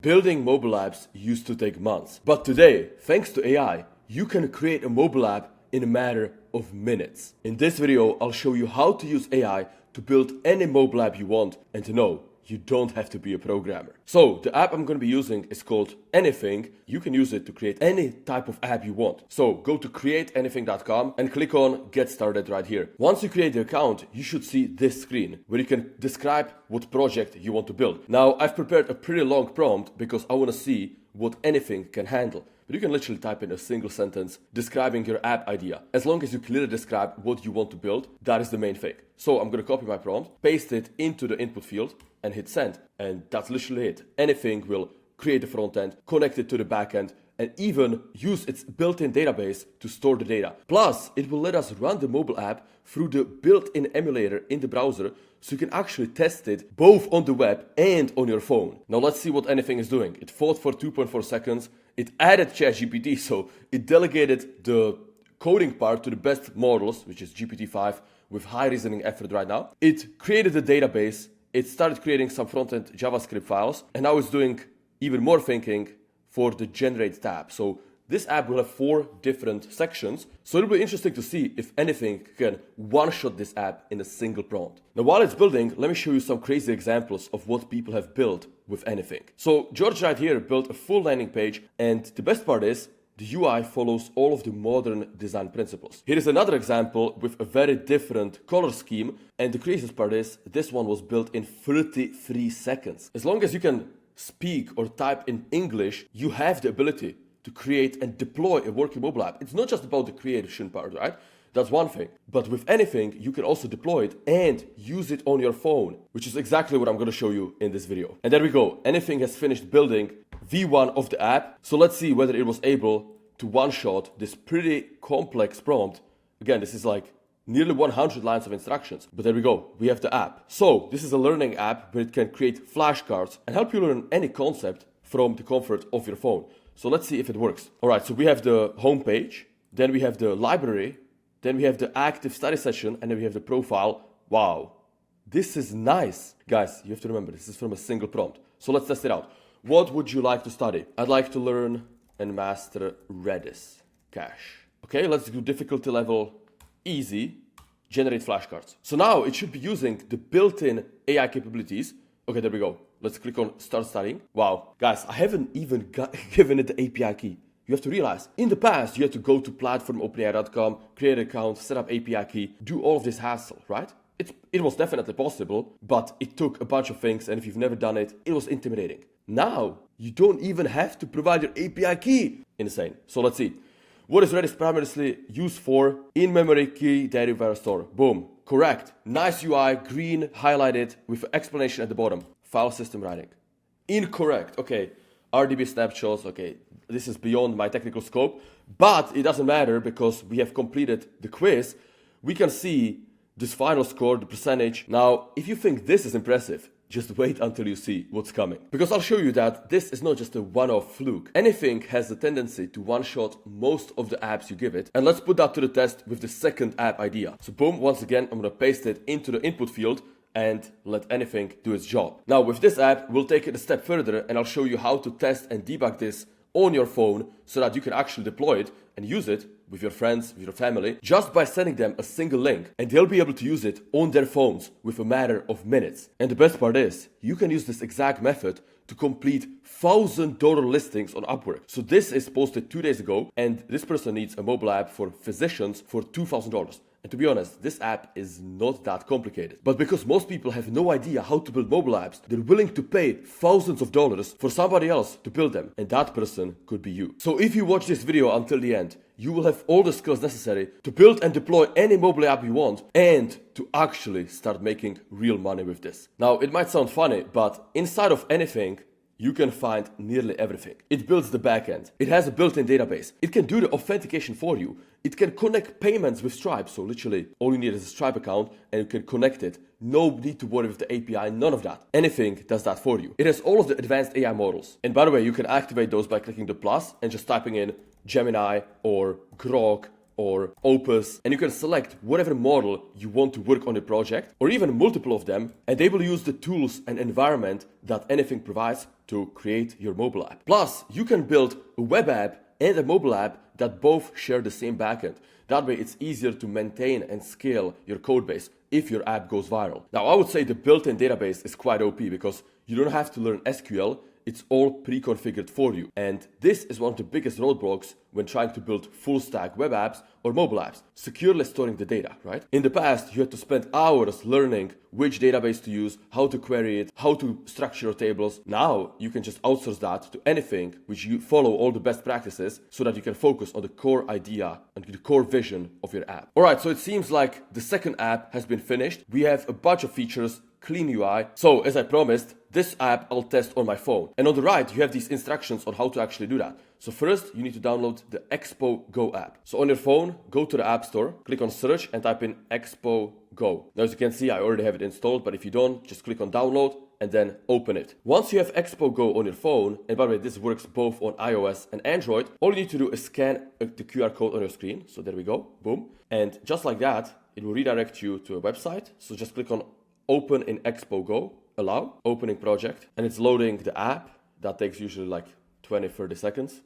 Building mobile apps used to take months, but today, thanks to AI, you can create a mobile app in a matter of minutes. In this video, I'll show you how to use AI to build any mobile app you want, and to know you don't have to be a programmer. So the app I'm going to be using is called Anything. You can use it to create any type of app you want. So go to createanything.com and click on Get Started right here. Once you create the account, you should see this screen where you can describe what project you want to build. Now, I've prepared a pretty long prompt because I want to see what Anything can handle. But you can literally type in a single sentence describing your app idea. As long as you clearly describe what you want to build, that is the main thing. So I'm going to copy my prompt, paste it into the input field and hit send. And that's literally it. Anything will create the front end, connect it to the back end, and even use its built-in database to store the data. Plus, it will let us run the mobile app through the built-in emulator in the browser, so you can actually test it both on the web and on your phone. Now let's see what Anything is doing. It thought for 2.4 seconds. It added ChatGPT, so it delegated the coding part to the best models, which is GPT-5, with high reasoning effort right now. It created a database. It started creating some front-end JavaScript files, and now it's doing even more thinking for the generate tab. So this app will have 4 different sections. So it'll be interesting to see if Anything can one-shot this app in a single prompt. Now, while it's building, let me show you some crazy examples of what people have built with Anything. So George right here built a full landing page, and the best part is the UI follows all of the modern design principles. Here is another example with a very different color scheme, and the craziest part is this one was built in 33 seconds. As long as you can speak or type in English, you have the ability to create and deploy a working mobile app. It's not just about the creation part, right? That's one thing. But with Anything, you can also deploy it and use it on your phone, which is exactly what I'm going to show you in this video. And there we go. Anything has finished building V1 of the app. So let's see whether it was able to one-shot this pretty complex prompt. Again, this is like nearly 100 lines of instructions. But there we go. We have the app. So this is a learning app where it can create flashcards and help you learn any concept from the comfort of your phone. So let's see if it works. All right, so we have the home page, then we have the library, then we have the active study session, and then we have the profile. Wow, this is nice. Guys, you have to remember, this is from a single prompt. So let's test it out. What would you like to study? I'd like to learn and master Redis cache. Okay, let's do difficulty level easy, generate flashcards. So now it should be using the built-in AI capabilities. Okay, there we go. Let's click on Start Studying. Wow, guys, I haven't even given it the API key. You have to realize, in the past, you had to go to platform.openai.com, create an account, set up API key, do all of this hassle, right? It was definitely possible, but it took a bunch of things, and if you've never done it, it was intimidating. Now, you don't even have to provide your API key. Insane. So let's see. What is Redis primarily used for? In-memory key data store. Boom. Correct. Nice UI, green, highlighted, with explanation at the bottom. File system writing. Incorrect. Okay. RDB snapshots. Okay. This is beyond my technical scope, but it doesn't matter because we have completed the quiz. We can see this final score, the percentage. Now, if you think this is impressive, just wait until you see what's coming. Because I'll show you that this is not just a one-off fluke. Anything has the tendency to one-shot most of the apps you give it. And let's put that to the test with the second app idea. So boom, once again, I'm gonna paste it into the input field and let Anything do its job. Now with this app, we'll take it a step further and I'll show you how to test and debug this on your phone so that you can actually deploy it and use it with your friends, with your family, just by sending them a single link, and they'll be able to use it on their phones with a matter of minutes. And the best part is, you can use this exact method to complete $1,000 listings on Upwork. So this is posted 2 days ago, and this person needs a mobile app for physicians for $2,000. And to be honest, this app is not that complicated. But because most people have no idea how to build mobile apps, they're willing to pay thousands of dollars for somebody else to build them. And that person could be you. So if you watch this video until the end, you will have all the skills necessary to build and deploy any mobile app you want and to actually start making real money with this. Now, it might sound funny, but inside of Anything, you can find nearly everything. It builds the backend. It has a built-in database. It can do the authentication for you. It can connect payments with Stripe. So literally all you need is a Stripe account and you can connect it. No need to worry with the API, none of that. Anything does that for you. It has all of the advanced AI models. And by the way, you can activate those by clicking the plus and just typing in Gemini or Grok or Opus, and you can select whatever model you want to work on the project, or even multiple of them, and they will use the tools and environment that Anything provides to create your mobile app. Plus, you can build a web app and a mobile app that both share the same backend. That way it's easier to maintain and scale your code base if your app goes viral. Now, I would say the built-in database is quite OP because you don't have to learn SQL. It's all pre-configured for you. And this is one of the biggest roadblocks when trying to build full-stack web apps or mobile apps, securely storing the data, right? In the past, you had to spend hours learning which database to use, how to query it, how to structure your tables. Now, you can just outsource that to Anything, which you follow all the best practices so that you can focus on the core idea and the core vision of your app. All right, so it seems like the second app has been finished. We have a bunch of features, clean UI. So as I promised, this app I'll test on my phone. And on the right, you have these instructions on how to actually do that. So first, you need to download the Expo Go app. So on your phone, go to the App Store, click on search and type in Expo Go. Now, as you can see, I already have it installed, but if you don't, just click on download and then open it. Once you have Expo Go on your phone, and by the way, this works both on iOS and Android, all you need to do is scan the QR code on your screen. So there we go, boom. And just like that, it will redirect you to a website. So just click on Open in Expo Go, allow, opening project, and it's loading the app. That takes usually like 20-30 seconds.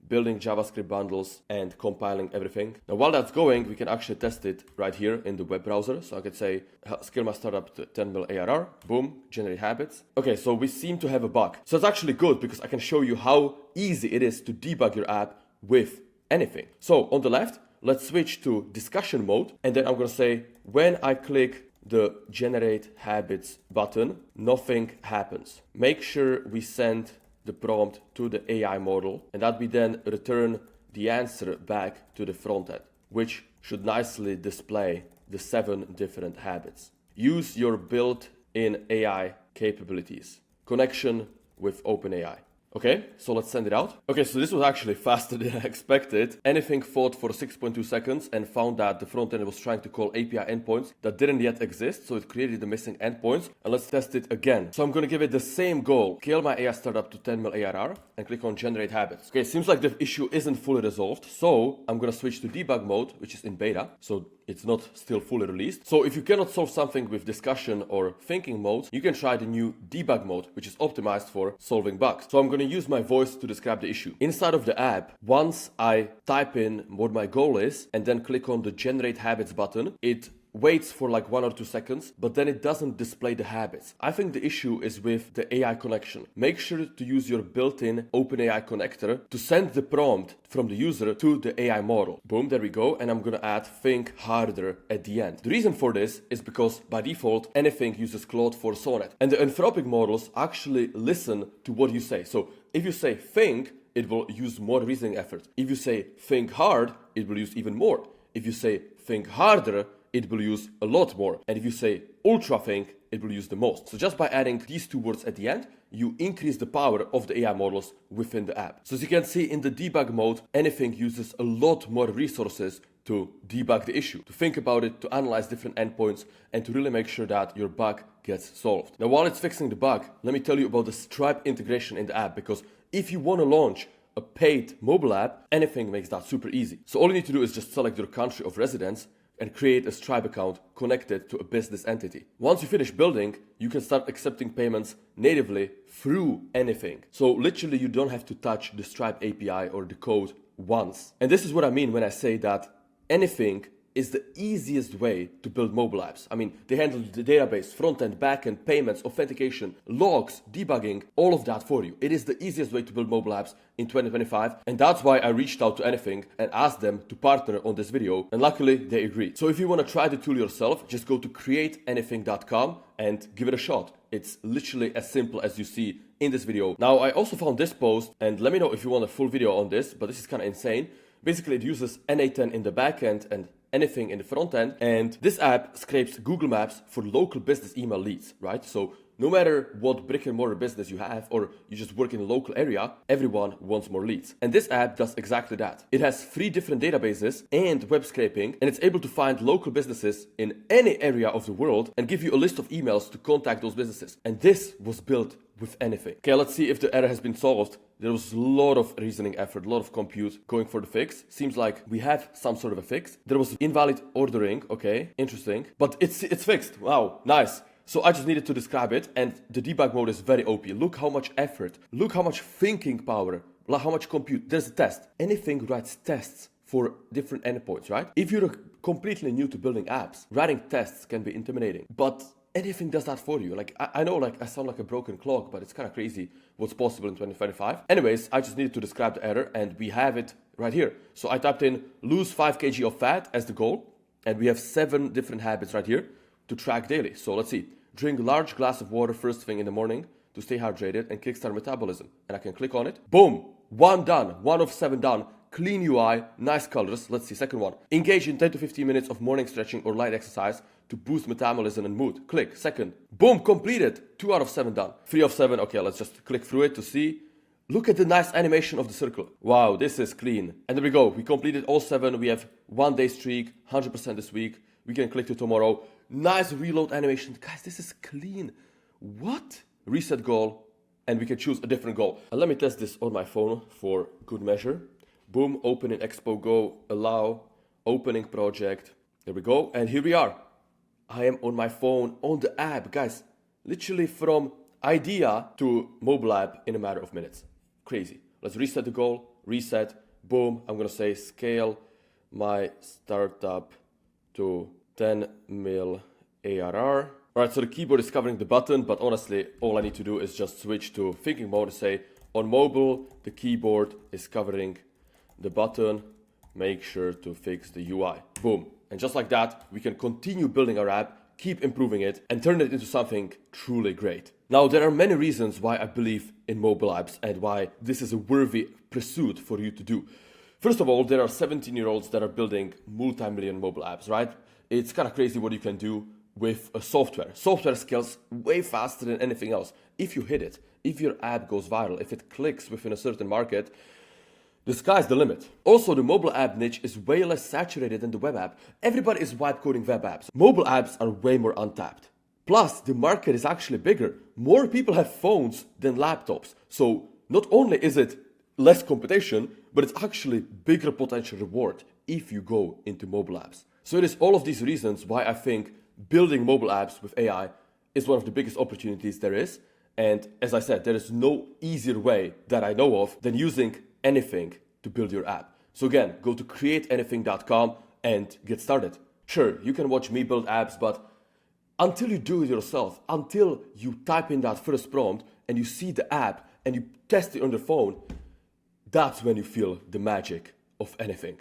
Building JavaScript bundles and compiling everything. Now, while that's going, we can actually test it right here in the web browser. So I could say, scale my startup to 10 mil ARR, boom, generate habits. Okay, so we seem to have a bug. So it's actually good because I can show you how easy it is to debug your app with Anything. So on the left, let's switch to discussion mode. And then I'm gonna say, when I click the generate habits button, nothing happens. Make sure we send the prompt to the AI model and that we then return the answer back to the front end, which should nicely display the 7 different habits. Use your built-in AI capabilities. Connection with OpenAI. Okay, so let's send it out. Okay, so this was actually faster than I expected. Anything thought for 6.2 seconds and found that the front end was trying to call API endpoints that didn't yet exist, so it created the missing endpoints. And let's test it again. So I'm gonna give it the same goal. Scale my AI startup to 10 mil ARR and click on generate habits. Okay, seems like the issue isn't fully resolved, so I'm gonna switch to debug mode, which is in beta. So it's not still fully released. So if you cannot solve something with discussion or thinking mode, you can try the new debug mode, which is optimized for solving bugs. So I'm going to use my voice to describe the issue. Inside of the app, once I type in what my goal is and then click on the generate habits button, it waits for like 1 or 2 seconds, but then it doesn't display the habits. I think the issue is with the AI connection. Make sure to use your built-in OpenAI connector to send the prompt from the user to the AI model. Boom, there we go. And I'm gonna add think harder at the end. The reason for this is because by default, Anything uses Claude for Sonnet. And the Anthropic models actually listen to what you say. So if you say think, it will use more reasoning effort. If you say think hard, it will use even more. If you say think harder, it will use a lot more. And if you say ultra think, it will use the most. So just by adding these 2 words at the end, you increase the power of the AI models within the app. So as you can see in the debug mode, Anything uses a lot more resources to debug the issue, to think about it, to analyze different endpoints, and to really make sure that your bug gets solved. Now, while it's fixing the bug, let me tell you about the Stripe integration in the app, because if you want to launch a paid mobile app, Anything makes that super easy. So all you need to do is just select your country of residence and create a Stripe account connected to a business entity. Once you finish building, you can start accepting payments natively through Anything. So literally you don't have to touch the Stripe API or the code once. And this is what I mean when I say that Anything is the easiest way to build mobile apps. I mean, they handle the database, front-end, back-end, payments, authentication, logs, debugging, all of that for you. It is the easiest way to build mobile apps in 2025, and that's why I reached out to Anything and asked them to partner on this video, and luckily they agreed. So if you want to try the tool yourself, just go to createanything.com and give it a shot. It's literally as simple as you see in this video. Now, I also found this post, and let me know if you want a full video on this, but this is kind of insane. Basically, it uses N8N in the backend and Anything in the front end, and this app scrapes Google Maps for local business email leads, right? So no matter what brick and mortar business you have or you just work in a local area, everyone wants more leads. And this app does exactly that. It has 3 different databases and web scraping, and it's able to find local businesses in any area of the world and give you a list of emails to contact those businesses. And this was built with anything. Okay, let's see if the error has been solved. There was a lot of reasoning effort, a lot of compute going for the fix. Seems like we have some sort of a fix. There was invalid ordering. Okay, interesting. But it's fixed. Wow, nice. So I just needed to describe it, and the debug mode is very OP. Look how much effort, look how much thinking power, how much compute. There's a test. Anything writes tests for different endpoints, right? If you're completely new to building apps, writing tests can be intimidating, but anything does that for you. Like, I know, like, I sound like a broken clock, but it's kind of crazy what's possible in 2025. Anyways, I just needed to describe the error, and we have it right here. So I typed in lose 5 kg of fat as the goal, and we have 7 different habits right here to track daily. So let's see. Drink a large glass of water first thing in the morning to stay hydrated and kickstart metabolism. And I can click on it. Boom! 1 done. 1 of 7 done. Clean UI, nice colors. Let's see, second one. Engage in 10 to 15 minutes of morning stretching or light exercise to boost metabolism and mood. Click. Second. Boom, completed. 2 out of 7 done. 3 of 7. Okay, let's just click through it to see. Look at the nice animation of the circle. Wow, this is clean. And there we go. We completed all 7. We have 1 day streak, 100% this week. We can click to tomorrow. Nice reload animation. Guys, this is clean. What? Reset goal. And we can choose a different goal. And let me test this on my phone for good measure. Boom, open in Expo Go, allow, opening project. There we go. And here we are. I am on my phone, on the app. Guys, literally from idea to mobile app in a matter of minutes. Crazy. Let's reset the goal. Reset. Boom. I'm going to say scale my startup to 10 mil ARR. All right, so the keyboard is covering the button, but honestly, all I need to do is just switch to thinking mode and say, on mobile, the keyboard is covering the button. Make sure to fix the UI. Boom. And just like that, we can continue building our app, keep improving it, and turn it into something truly great. Now, there are many reasons why I believe in mobile apps and why this is a worthy pursuit for you to do. First of all, there are 17-year-olds that are building multi-million mobile apps, right? It's kind of crazy what you can do with a software. Software scales way faster than anything else. If you hit it, if your app goes viral, if it clicks within a certain market, the sky's the limit. Also, the mobile app niche is way less saturated than the web app. Everybody is vibe coding web apps. Mobile apps are way more untapped. Plus, the market is actually bigger. More people have phones than laptops. So not only is it less competition, but it's actually bigger potential reward if you go into mobile apps. So it is all of these reasons why I think building mobile apps with AI is one of the biggest opportunities there is. And as I said, there is no easier way that I know of than using anything to build your app. So again, go to createanything.com and get started. Sure, you can watch me build apps, but until you do it yourself, until you type in that first prompt and you see the app and you test it on the phone, that's when you feel the magic of anything.